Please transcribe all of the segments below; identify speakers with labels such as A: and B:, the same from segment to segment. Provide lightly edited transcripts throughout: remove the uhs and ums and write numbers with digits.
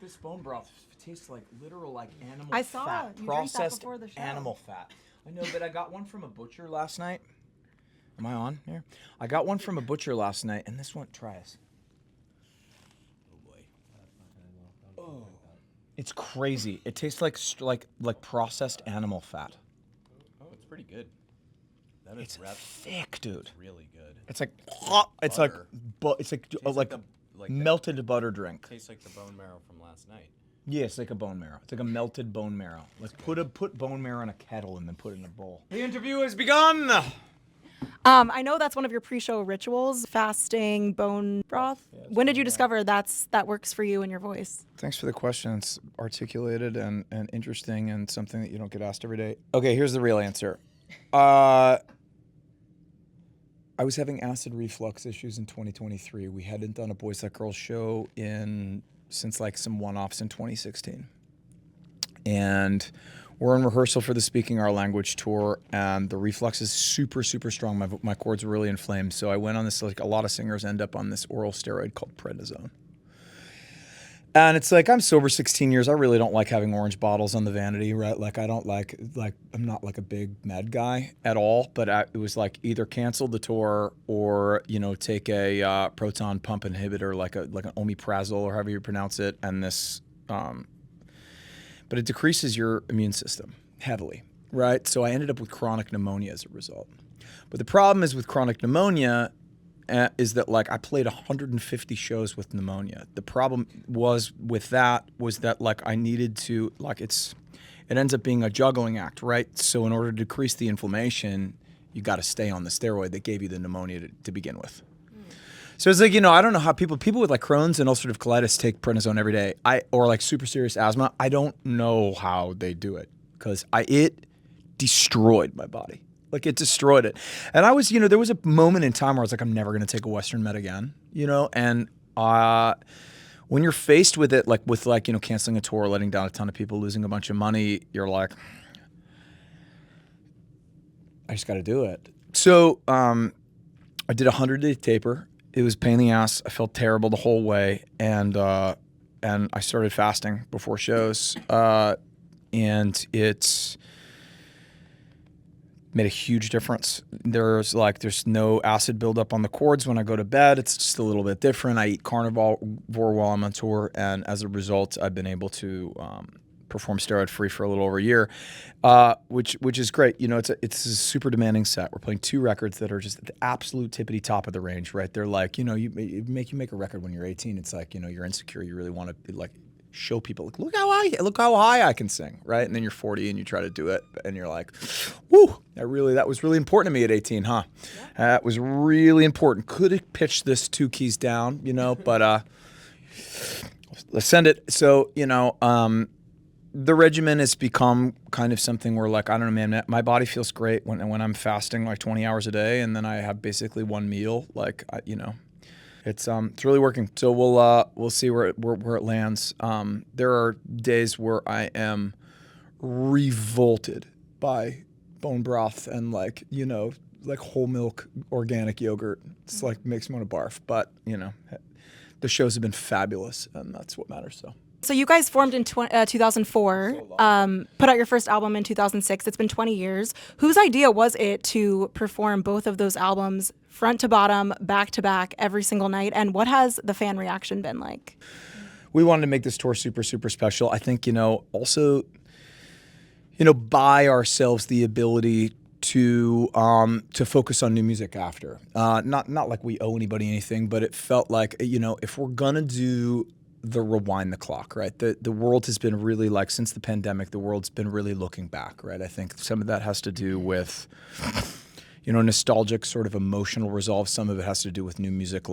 A: This bone broth tastes like literal animal
B: I saw
A: fat.
B: you
A: Processed
B: drank that before the show.
A: animal fat. I know, but I got one from a butcher last night. Am I on here? I got one from a butcher last night, and this one, try us.
C: Oh boy.
A: Oh. It's crazy. It tastes like processed animal fat.
C: Oh, it's pretty good. That is
A: It's thick, dude.
C: It's really good.
A: It's like
C: Butter.
A: it's like
C: Like
A: melted butter drink.
C: Tastes like the bone marrow from last night.
A: Yeah, it's like a bone marrow. It's like a melted bone marrow. Like put bone marrow in a kettle and then put it in a bowl. The interview has begun.
B: I know that's one of your pre-show rituals, fasting bone broth.
A: Yeah,
B: When did you discover that works for you and your voice?
A: Thanks for the question. It's articulated and interesting and something that you don't get asked every day. Okay, here's the real answer. I was having acid reflux issues in 2023. We hadn't done a Boys Like Girls show since some one-offs in 2016. And we're in rehearsal for the Speaking Our Language tour, and the reflux is super, super strong. My cords were really inflamed. So I went on this, a lot of singers end up on this oral steroid called prednisone. And it's I'm sober 16 years. I really don't like having orange bottles on the vanity, right? I don't I'm not a big med guy at all, but it was either cancel the tour or, take a proton pump inhibitor, like an omeprazole or however you pronounce it. And this, but it decreases your immune system heavily, right? So I ended up with chronic pneumonia as a result. But the problem is with chronic pneumonia is that I played 150 shows with pneumonia. The problem was that I needed to it ends up being a juggling act, right? So in order to decrease the inflammation, you got to stay on the steroid that gave you the pneumonia to begin with. So it's I don't know how people with Crohn's and ulcerative colitis take prednisone every day. Or super serious asthma. I don't know how they do it because it destroyed my body. It destroyed it. And I was, there was a moment in time where I was I'm never going to take a Western med again, and when you're faced with it, canceling a tour, letting down a ton of people, losing a bunch of money, you're I just got to do it. So I did a 100-day taper. It was a pain in the ass. I felt terrible the whole way. And I started fasting before shows. And it's made a huge difference. There's no acid buildup on the cords when I go to bed. It's just a little bit different. I eat carnivore while I'm on tour, and as a result, I've been able to perform steroid free for a little over a year, which is great. It's a super demanding set. We're playing 2 records that are just at the absolute tippity top of the range, right? They're you make a record when you're 18. It's you're insecure. You really want to show people look how high I can sing, right? And then you're 40 and you try to do it and you're whoo, that was really important to me at 18, huh? Yeah. That was really important. Could have pitched this 2 keys down, but let's send it. So, the regimen has become kind of something where I don't know, man, my body feels great when I'm fasting 20 hours a day, and then I have basically one meal, It's really working. So we'll see where it lands. There are days where I am revolted by bone broth and whole milk organic yogurt. It's makes me want to barf. But the shows have been fabulous, and that's what matters.
B: So you guys formed in 2004, put out your first album in 2006. It's been 20 years. Whose idea was it to perform both of those albums front to bottom, back to back, every single night? And what has the fan reaction been like?
A: We wanted to make this tour super, super special. I think, also, buy ourselves the ability to focus on new music after. Not like we owe anybody anything, but it felt if we're gonna do rewind the clock, right? The world has been really since the pandemic, the world's been really looking back, right? I think some of that has to do with, nostalgic sort of emotional resolve. Some of it has to do with new music,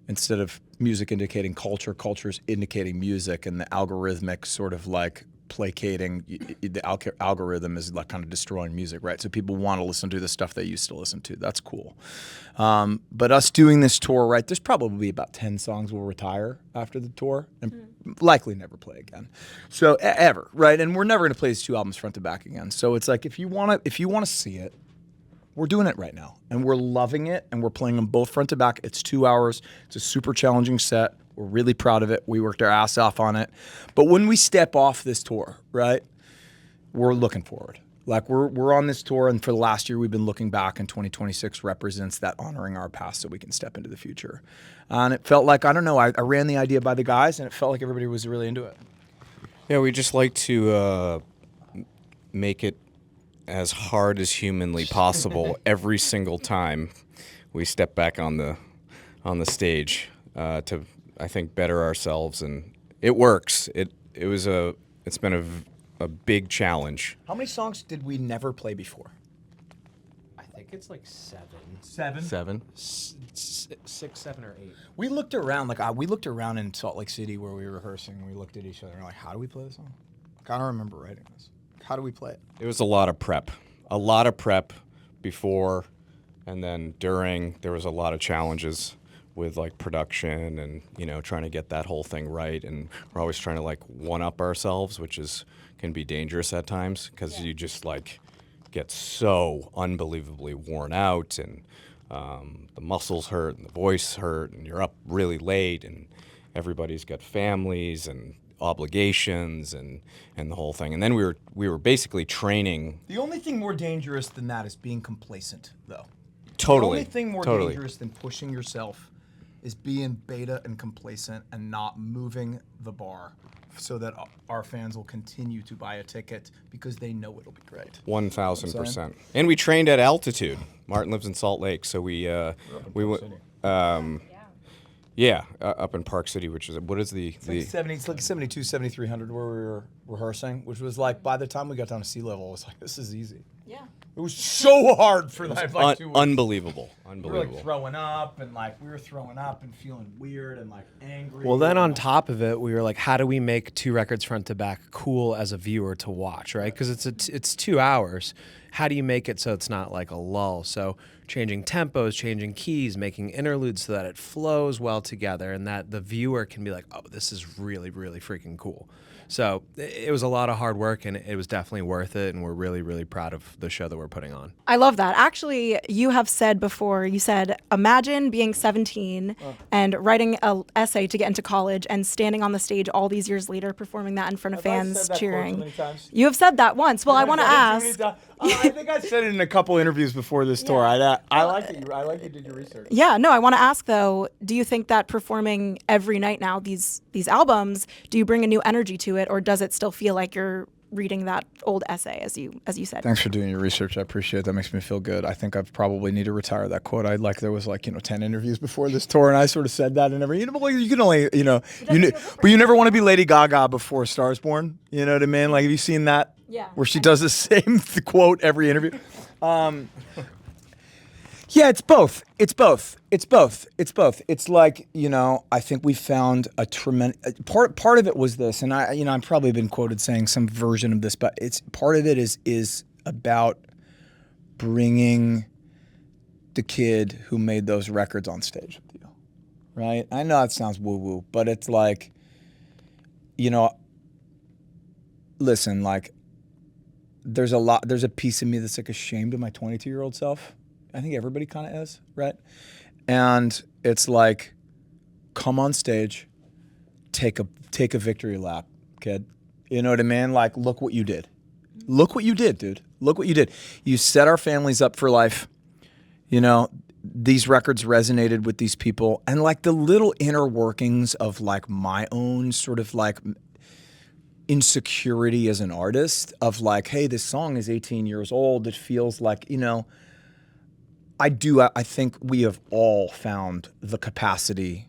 A: instead of music indicating culture, culture's indicating music, and the algorithmic sort of placating, the algorithm is kind of destroying music, right? So people want to listen to the stuff they used to listen to. That's cool. But us doing this tour, right, there's probably about 10 songs we'll retire after the tour and likely never play again. So ever, right? And we're never going to play these 2 albums front to back again. So it's if you want to see it, we're doing it right now, and we're loving it, and we're playing them both front to back. It's 2 hours. It's a super challenging set. We're really proud of it. We worked our ass off on it. But when we step off this tour, right, we're looking forward. Like we're on this tour, and for the last year we've been looking back, and 2026 represents that honoring our past so we can step into the future. And it felt like, I don't know, I ran the idea by the guys, and it felt like everybody was really into it.
C: Yeah, we just like to make it as hard as humanly possible every single time we step back on the stage to, I think, better ourselves, and it works. It's been a big challenge.
A: How many songs did we never play before?
D: I think it's like 7.
C: 7.
D: 6, 7, or 8.
A: We looked around, we looked around in Salt Lake City where we were rehearsing. We looked at each other and we're like, how do we play this song? I don't remember writing this. How do we play it?
C: It was a lot of prep before, and then during. There was a lot of challenges with like production and trying to get that whole thing right, and we're always trying to like one up ourselves, which can be dangerous at times because you just like get so unbelievably worn out, and the muscles hurt and the voice hurt, and you're up really late, and everybody's got families and obligations and the whole thing. And then we were basically training.
A: The only thing more dangerous than that is being complacent, though.
C: Totally.
A: The only thing more dangerous than pushing yourself is being beta and complacent and not moving the bar so that our fans will continue to buy a ticket because they know it'll be great.
C: 1,000%. And we trained at altitude. Martin lives in Salt Lake, so we went. Yeah, up in Park City, which is what is the
A: it's like 72, 7,300 where we were rehearsing, which was like by the time we got down to sea level, it was like, this is easy.
B: Yeah.
A: It was so hard for that like 2 weeks.
C: Unbelievable.
A: We were like throwing up and feeling weird and like angry.
D: Well, then on top of it, we were like, how do we make 2 records front to back cool as a viewer to watch, right? Because it's 2 hours. How do you make it so it's not like a lull? So changing tempos, changing keys, making interludes so that it flows well together and that the viewer can be like, oh, this is really, really freaking cool. So it was a lot of hard work, and it was definitely worth it, and we're really, really proud of the show that we're putting on.
B: I love that. Actually, you have said before, you said, imagine being 17 and writing an essay to get into college and standing on the stage all these years later, performing that in front of fans cheering. You have said that once. Well, I want to ask.
A: I think I said it in a couple interviews before this tour. I like that you did your research.
B: Yeah, no, I want to ask though, do you think that performing every night now, these albums, do you bring a new energy to it, or does it still feel like you're reading that old essay, as you said?
A: Thanks for doing your research. I appreciate it. That makes me feel good. I think I probably need to retire that quote. There was 10 interviews before this tour, and I sort of said that and everything. You can only, but you never want to be Lady Gaga before A Star Is Born. You know what I mean? Like, have you seen that?
B: Yeah.
A: Where she does the same quote every interview. Yeah, it's both. It's like, I think we found a tremendous part of it was this, and I've probably been quoted saying some version of this, but it's part of it is about bringing the kid who made those records on stage with you, right? I know it sounds woo-woo, but it's like, listen, like, there's a piece of me that's like ashamed of my 22-year-old self. I think everybody kind of is, right? And it's like, come on stage, take a victory lap, kid. You know what I mean? Like, look what you did. Look what you did, dude. Look what you did. You set our families up for life. These records resonated with these people. And like the little inner workings of like my own sort of like insecurity as an artist of like, hey, this song is 18 years old. It feels like, I think we have all found the capacity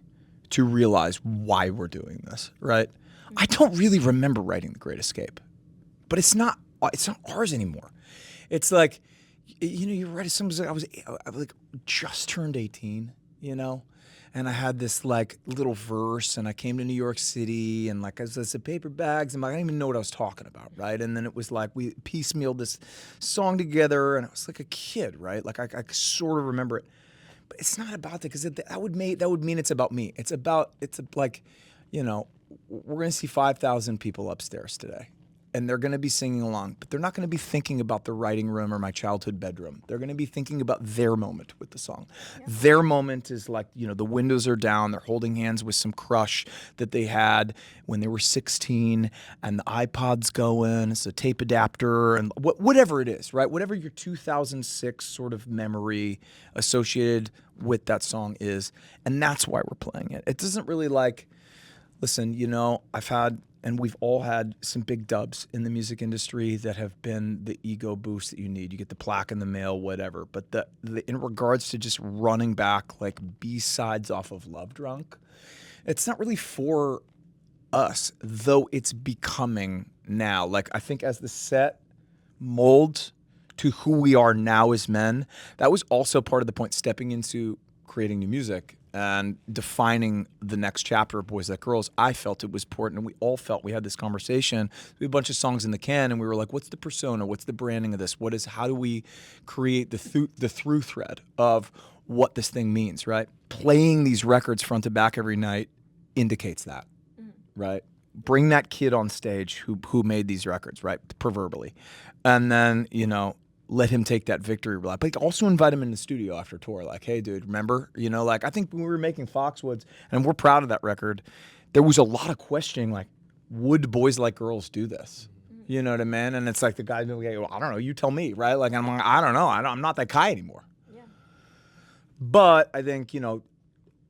A: to realize why we're doing this, right? I don't really remember writing The Great Escape, but it's not ours anymore. It's like, you write some, I was like just turned 18, and I had this like little verse, and I came to New York City, and like I said paper bags, and I didn't even know what I was talking about, right? And then it was like we piecemealed this song together, and I was like a kid, right? Like I sort of remember it, but it's not about that, because that would mean it's about me. We're gonna see 5,000 people upstairs today, and they're going to be singing along, but they're not going to be thinking about the writing room or my childhood bedroom. They're going to be thinking about their moment with the song. Their moment is like, the windows are down, they're holding hands with some crush that they had when they were 16, and the iPod's going, it's a tape adapter, and whatever it is, right? Whatever your 2006 sort of memory associated with that song is, and that's why we're playing it. It doesn't really listen, I've had, and we've all had some big dubs in the music industry that have been the ego boost that you need. You get the plaque in the mail, whatever. But the in regards to just running back like B-sides off of Love Drunk, it's not really for us, though it's becoming now. Like, I think as the set molds to who we are now as men, that was also part of the point, stepping into creating new music and defining the next chapter of Boys Like Girls. I felt it was important, and we all felt, we had this conversation. We had a bunch of songs in the can, and we were like, what's the persona? What's the branding of this? How do we create the through thread of what this thing means, right? Playing these records front to back every night indicates that, right? Bring that kid on stage who made these records, right? Proverbially. And then, let him take that victory lap. But also invite him in the studio after tour. Like, hey, dude, remember? I think when we were making Foxwoods, and we're proud of that record, there was a lot of questioning, like, would Boys Like Girls do this? You know what I mean? And it's like the guy, well, I don't know, you tell me, right? Like, I'm like, I don't know. I'm not that guy anymore. Yeah. But I think,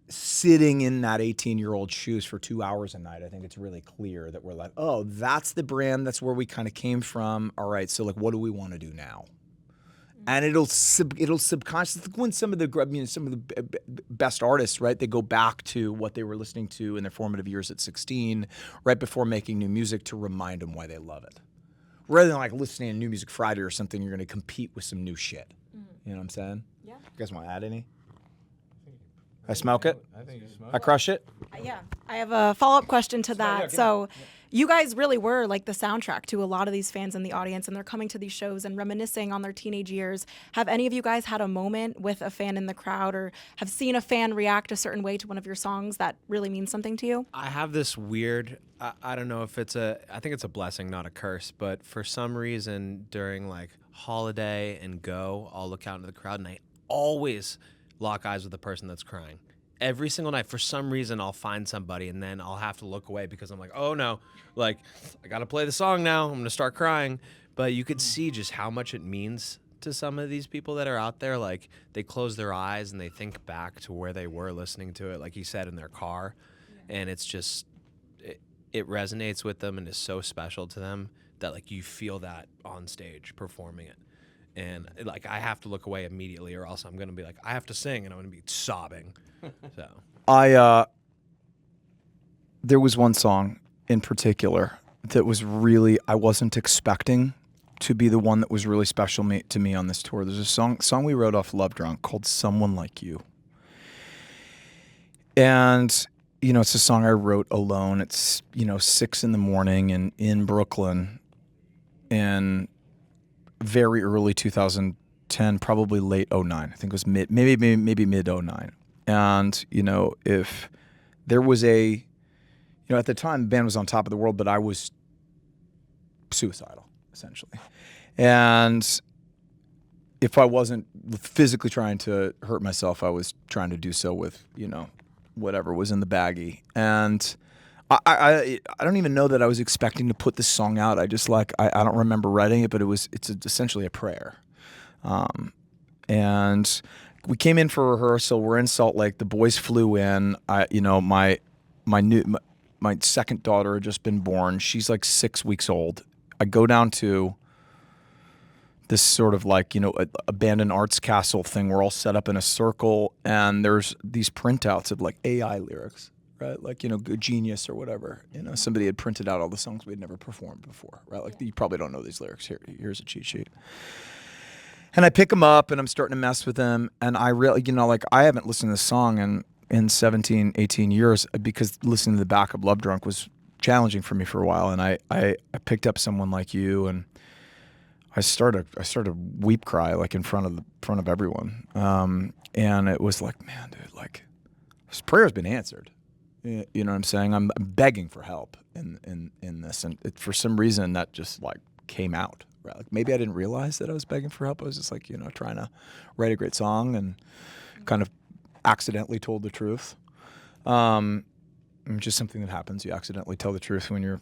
A: sitting in that 18-year-old shoes for 2 hours a night, I think it's really clear that we're like, oh, that's the brand. That's where we kind of came from. All right, so like, what do we want to do now? And it'll subconsciously, when some of the best artists, right, they go back to what they were listening to in their formative years at 16, right before making new music, to remind them why they love it. Rather than like listening to New Music Friday or something, you're going to compete with some new shit. You know what I'm saying? Yeah. You guys want to add any? I smoke it?
C: I think you smoke
A: I crush it?
B: Yeah. I have a follow-up question to that. So you guys really were like the soundtrack to a lot of these fans in the audience, and they're coming to these shows and reminiscing on their teenage years. Have any of you guys had a moment with a fan in the crowd, or have seen a fan react a certain way to one of your songs that really means something to you?
D: I have this weird, I don't know if I think it's a blessing, not a curse, but for some reason during like Holiday and Go, I'll look out into the crowd and I always lock eyes with the person that's crying. Every single night, for some reason, I'll find somebody and then I'll have to look away because I'm like, oh no, like I gotta play the song now. I'm gonna start crying. But you could see just how much it means to some of these people that are out there. Like they close their eyes and they think back to where they were listening to it, like you said, in their car. And it's just, it resonates with them and is so special to them that like you feel that on stage performing it. And like I have to look away immediately, or else I'm gonna be like, I have to sing, and I'm gonna be sobbing. So
A: there was one song in particular that was really, I wasn't expecting to be the one that was really special to me on this tour. There's a song we wrote off Love Drunk called "Someone Like You," and it's a song I wrote alone. It's 6 a.m. in Brooklyn, and very early 2010, probably late 09. I think it was maybe mid 09. And, if there was at the time, the band was on top of the world, but I was suicidal, essentially. And if I wasn't physically trying to hurt myself, I was trying to do so with, whatever was in the baggie. And I don't even know that I was expecting to put this song out. I just I don't remember writing it, but it's essentially a prayer. And we came in for rehearsal. We're in Salt Lake. The boys flew in. My second daughter had just been born. She's like 6 weeks old. I go down to this sort of abandoned arts castle thing. We're all set up in a circle, and there's these printouts of AI lyrics. Right, Good Genius or whatever. Somebody had printed out all the songs we had never performed before. Right, you probably don't know these lyrics. Here's a cheat sheet. And I pick them up and I'm starting to mess with them. And I really, I haven't listened to this song in 17, 18 years because listening to the back of Love Drunk was challenging for me for a while. And I picked up Someone Like You, and I started weep cry in front of everyone. And it was like, man, dude, this prayer's been answered. You know what I'm saying? I'm begging for help. in this, and for some reason that just like came out. Right? Like maybe I didn't realize that I was begging for help. I was just like trying to write a great song and kind of accidentally told the truth. Just something that happens. You accidentally tell the truth when you're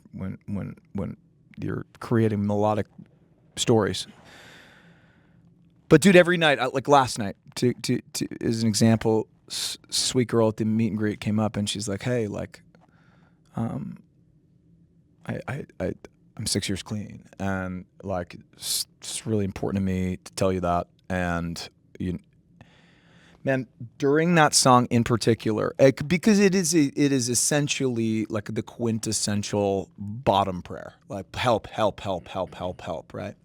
A: creating melodic stories. But dude, every night, like last night, to as an example, sweet girl at the meet and greet came up and she's like, "Hey, like, I'm 6 years clean, and like it's really important to me to tell you that." And man, during that song in particular, because it is essentially like the quintessential bottom prayer, like help, help, help, help, help, help, right?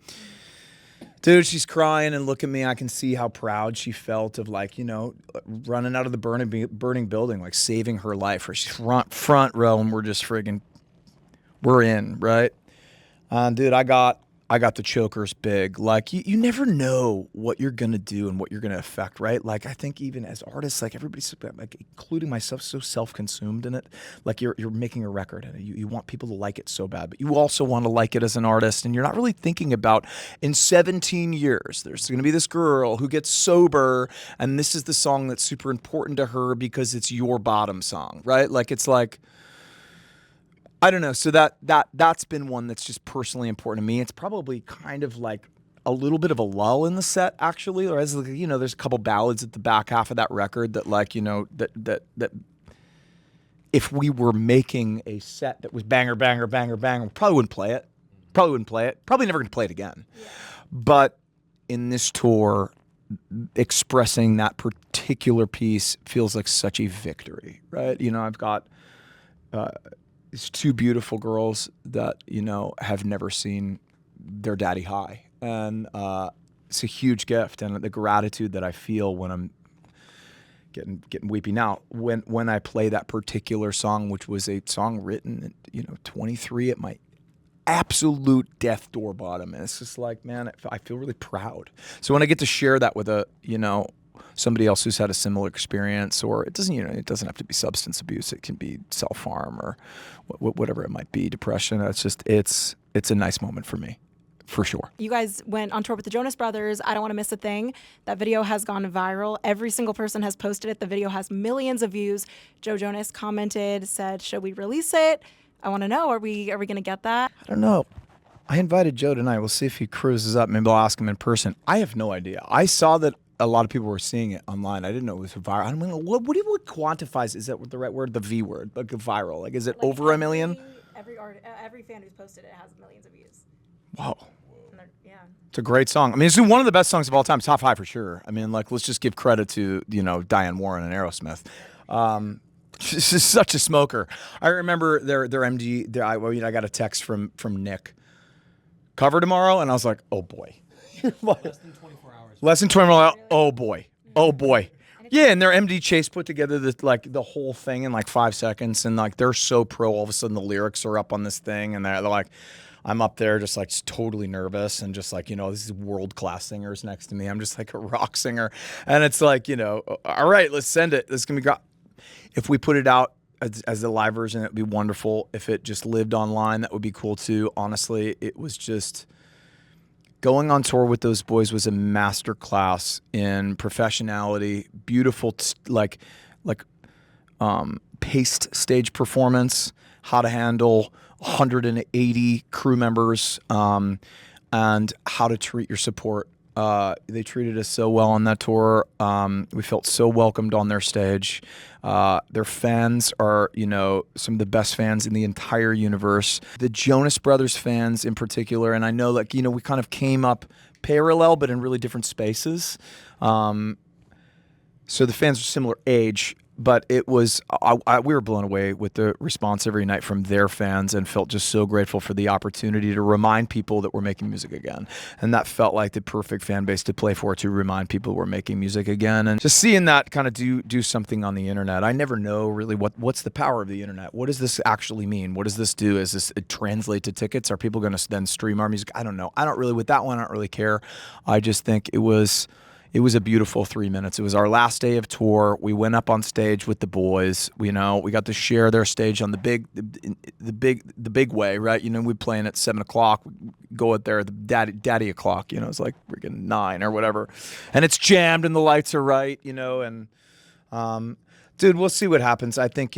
A: Dude, she's crying, and look at me. I can see how proud she felt of like, running out of the burning building, like saving her life. Or she's front row, and we're just we're in, right? Dude, I got the chokers big. Like you never know what you're gonna do and what you're gonna affect, right? Like I think even as artists, like everybody's like, including myself, so self-consumed in it. Like you're making a record and you want people to like it so bad, but you also want to like it as an artist, and you're not really thinking about in 17 years there's gonna be this girl who gets sober, and this is the song that's super important to her because it's your bottom song, right? Like it's like, I don't know. So that's been one that's just personally important to me. It's probably kind of like a little bit of a lull in the set, actually. Or as there's a couple ballads at the back half of that record that like that if we were making a set that was banger, banger, banger, banger, we probably wouldn't play it. Probably never gonna play it again. Yeah. But in this tour, expressing that particular piece feels like such a victory, right? I've got these two beautiful girls that have never seen their daddy high, and it's a huge gift, and the gratitude that I feel when I'm getting weepy now when I play that particular song, which was a song written at 23 at my absolute death door bottom, and it's just like, man, I feel really proud. So when I get to share that with somebody else who's had a similar experience, or it doesn't have to be substance abuse. It can be self-harm or whatever it might be, depression. It's a nice moment for me, for sure.
B: You guys went on tour with the Jonas Brothers. I Don't Want to Miss a Thing. That video has gone viral. Every single person has posted it. The video has millions of views. Joe Jonas commented, said, "Should we release it? I want to know. Are we going to get that?"
A: I don't know. I invited Joe tonight. We'll see if he cruises up. Maybe I'll ask him in person. I have no idea. I saw that a lot of people were seeing it online. I didn't know it was viral. I don't know what quantifies. Is that the right word? The V word, like viral. Like, is it like over a million?
B: Every fan who's posted it has millions of views.
A: Wow.
B: Yeah. It's
A: a great song. I mean, it's one of the best songs of all time. Top 5 for sure. I mean, like, let's just give credit to Diane Warren and Aerosmith. This is such a smoker. I remember their MD. I got a text from Nick. Cover tomorrow, and I was like, oh boy. Less than 24 hours. Oh boy. Oh boy. Yeah, and their MD Chase put together the whole thing in like 5 seconds, and like they're so pro. All of a sudden, the lyrics are up on this thing, and they're like, I'm up there just like totally nervous, and just like this is world-class singers next to me. I'm just like a rock singer, and it's like all right, let's send it. This is gonna be if we put it out as a live version, it'd be wonderful. If it just lived online, that would be cool too. Honestly, it was just. Going on tour with those boys was a master class in professionality, beautiful paced stage performance, how to handle 180 crew members, and how to treat your support. They treated us so well on that tour. We felt so welcomed on their stage. Their fans are, some of the best fans in the entire universe. The Jonas Brothers fans in particular, and I know we kind of came up parallel, but in really different spaces. So the fans are similar age, but it was we were blown away with the response every night from their fans, and felt just so grateful for the opportunity to remind people that we're making music again. And that felt like the perfect fan base to play for, to remind people we're making music again. And just seeing that kind of do something on the internet. I never know really what's the power of the internet. What does this actually mean? What does this do? Is this translate to tickets? Are people going to then stream our music? I don't know. With that one, I don't really care. I just think it was it was a beautiful 3 minutes. It was our last day of tour. We went up on stage with the boys. We got to share their stage on the big way, right? We'd playing at 7:00, go out there at the daddy o'clock. It's like freaking 9 or whatever, and it's jammed and the lights are right, and dude, we'll see what happens. I think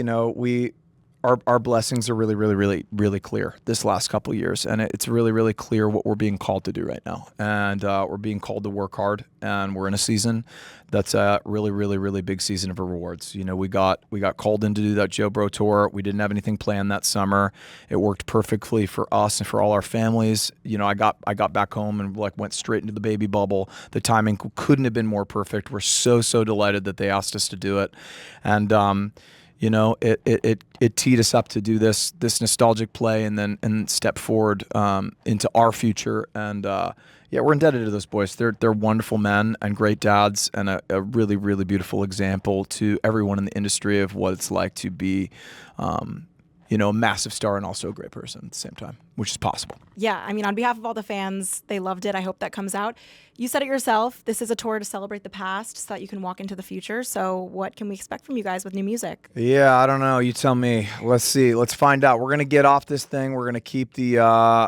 A: our blessings are really, really, really, really clear this last couple of years, and it's really, really clear what we're being called to do right now, and we're being called to work hard, and we're in a season that's a really, really, really big season of rewards. We got called in to do that Joe Bro tour. We didn't have anything planned that summer. It worked perfectly for us and for all our families. I got back home and went straight into the baby bubble. The timing couldn't have been more perfect. We're so delighted that they asked us to do it, and it teed us up to do this nostalgic play and step forward into our future. And we're indebted to those boys. They're wonderful men and great dads, and a really, really beautiful example to everyone in the industry of what it's like to be a massive star and also a great person at the same time, which is possible.
B: Yeah, I mean, on behalf of all the fans, they loved it. I hope that comes out. You said it yourself. This is a tour to celebrate the past so that you can walk into the future. So what can we expect from you guys with new music?
A: Yeah, I don't know. You tell me. Let's see. Let's find out. We're gonna get off this thing. We're gonna keep the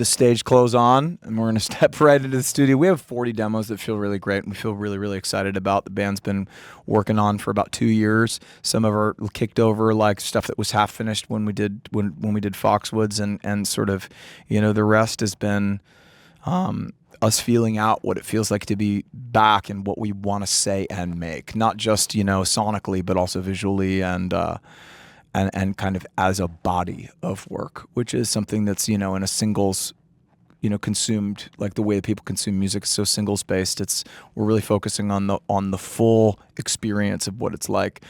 A: stage clothes on, and we're gonna step right into the studio. We have 40 demos that feel really great, and we feel really, really excited about. The band's been working on for about 2 years. Some of our kicked over like stuff that was half finished when we did Foxwoods, and sort of, the rest has been us feeling out what it feels like to be back and what we want to say and make, not just sonically, but also visually and kind of as a body of work, which is something that's in a singles consumed, like the way that people consume music is so singles based. We're really focusing on the full experience of what it's like.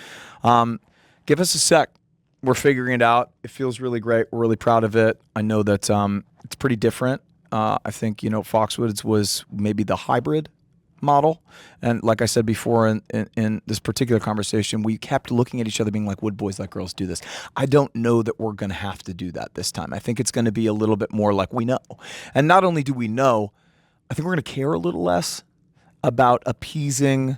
A: Give us a sec. We're figuring it out. It feels really great. We're really proud of it. I know that it's pretty different. I think Foxwoods was maybe the hybrid model, and like I said before in this particular conversation, we kept looking at each other being like, would boys like girls do this? I don't know that we're going to have to do that this time. I think it's going to be a little bit more like we know, and not only do we know, I think we're going to care a little less about appeasing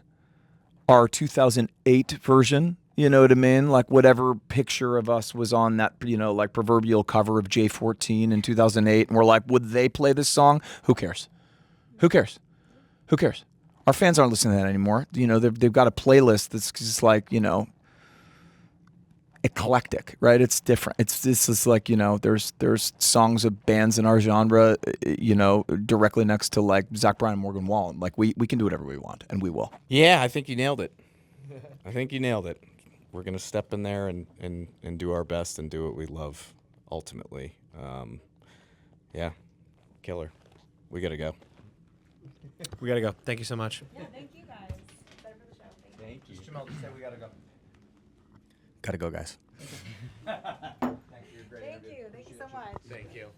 A: our 2008 version. You know what I mean? Like whatever picture of us was on that, like proverbial cover of J14 in 2008. And we're like, would they play this song? Who cares? Who cares? Who cares? Our fans aren't listening to that anymore. They've got a playlist that's just like, eclectic, right? It's different. It's just like, there's songs of bands in our genre, directly next to like Zach Bryan and Morgan Wallen. Like we can do whatever we want, and we will.
C: Yeah, I think you nailed it. We're going to step in there and do our best and do what we love, ultimately. Yeah, killer. We got to go.
D: We got to go. Thank you so much.
B: Yeah, thank you guys. Better for the show.
A: Thank you. Just Jamel, just say we got to go.
D: Got to go, guys.
B: Thank you so much.
D: Thank you.